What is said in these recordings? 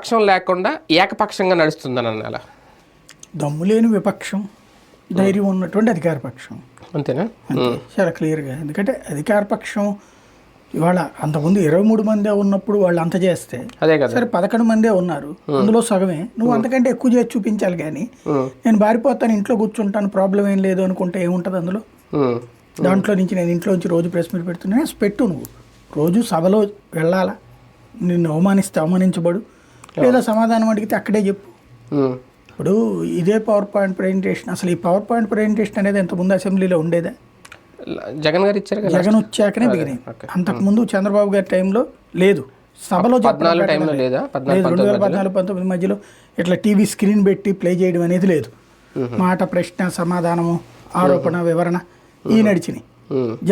విపక్షం లేకుండా ఏకపక్షంగా నడుస్తుందని అనాలా? దమ్ము లేని విపక్షం, ధైర్యం ఉన్నటువంటి అధికార పక్షం, అంతేనా? చాలా క్లియర్గా. ఎందుకంటే అధికార పక్షం ఇవాళ అంతకుముందు 23 మందే ఉన్నప్పుడు వాళ్ళు అంత చేస్తే, అదే కదా, సరే 11 మందే ఉన్నారు, అందులో సగమే. నువ్వు అంతకంటే ఎక్కువ చేసి చూపించాలి. కానీ నేను బారిపోతాను, ఇంట్లో కూర్చుంటాను, ప్రాబ్లం ఏం లేదు అనుకుంటే ఏముంటుంది అందులో? దాంట్లో నుంచి నేను ఇంట్లో నుంచి రోజు ప్రెస్ మీట్ పెడుతున్నా, పెట్టు. నువ్వు రోజు సభలో వెళ్ళాలా? నిన్ను అవమానిస్తే అవమానించబడు, లేదా సమాధానం అడిగితే అక్కడే చెప్పు. ఇప్పుడు ఇదే పవర్ పాయింట్ ప్రజెంటేషన్, అసలు ఈ పవర్ పాయింట్ ప్రజెంటేషన్ అనేది ఇంతకుముందు అసెంబ్లీలో ఉండేదా? జగన్ గారు ఇచ్చారు కదా, జగన్ వచ్చాకనే దిగినాయి. అంతకుముందు చంద్రబాబు గారి టైంలో లేదు. సభలో 2014-19 మధ్యలో ఇట్లా టీవీ స్క్రీన్ పెట్టి ప్లే చేయడం అనేది లేదు. మాట, ప్రశ్న, సమాధానము, ఆరోపణ, వివరణ ఈ నడిచినాయి.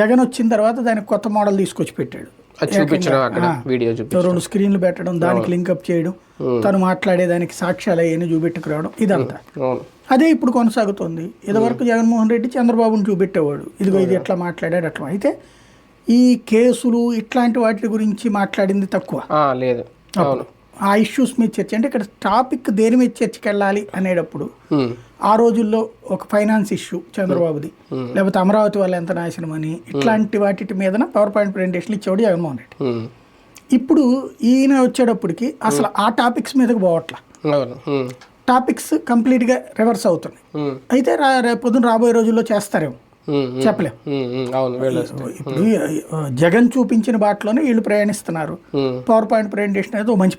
జగన్ వచ్చిన తర్వాత దానికి కొత్త మోడల్ తీసుకొచ్చి పెట్టాడు. 2 స్క్రీన్లు పెట్టడం, దానికి లింకప్ చేయడం, తను మాట్లాడేదానికి సాక్ష్యాలు అయ్యని చూపెట్టుకురావడం, ఇదంతా అదే ఇప్పుడు కొనసాగుతుంది. ఇదివరకు జగన్మోహన్ రెడ్డి చంద్రబాబుని చూపెట్టేవాడు, ఇదిగో ఇది ఎట్లా మాట్లాడాడు అట్లా. అయితే ఈ కేసులు ఇట్లాంటి వాటి గురించి మాట్లాడింది తక్కువ లేదు. ఆ ఇష్యూస్ మీద చర్చ, అంటే ఇక్కడ టాపిక్ దేని మీద చర్చకి వెళ్ళాలి అనేటప్పుడు ఆ రోజుల్లో ఒక ఫైనాన్స్ ఇష్యూ చంద్రబాబుది, లేకపోతే అమరావతి వల్ల ఎంత నాశనం అని, ఇట్లాంటి వాటి మీదన పవర్ పాయింట్ ప్రజెంటేషన్ ఇచ్చేవాడు జగన్మోహన్ రెడ్డి. ఇప్పుడు ఈయన వచ్చేటప్పటికి అసలు ఆ టాపిక్స్ మీదకి పోవట్లా, టాపిక్స్ కంప్లీట్గా రివర్స్ అవుతున్నాయి. అయితే పొద్దున రాబోయే రోజుల్లో చేస్తారేమో, చెప్పలేం. ఇప్పుడు జగన్ చూపించిన బాటలోనే వీళ్ళు ప్రయాణిస్తున్నారు. పవర్ పాయింట్ ప్రజెంటేషన్ అనేది మంచి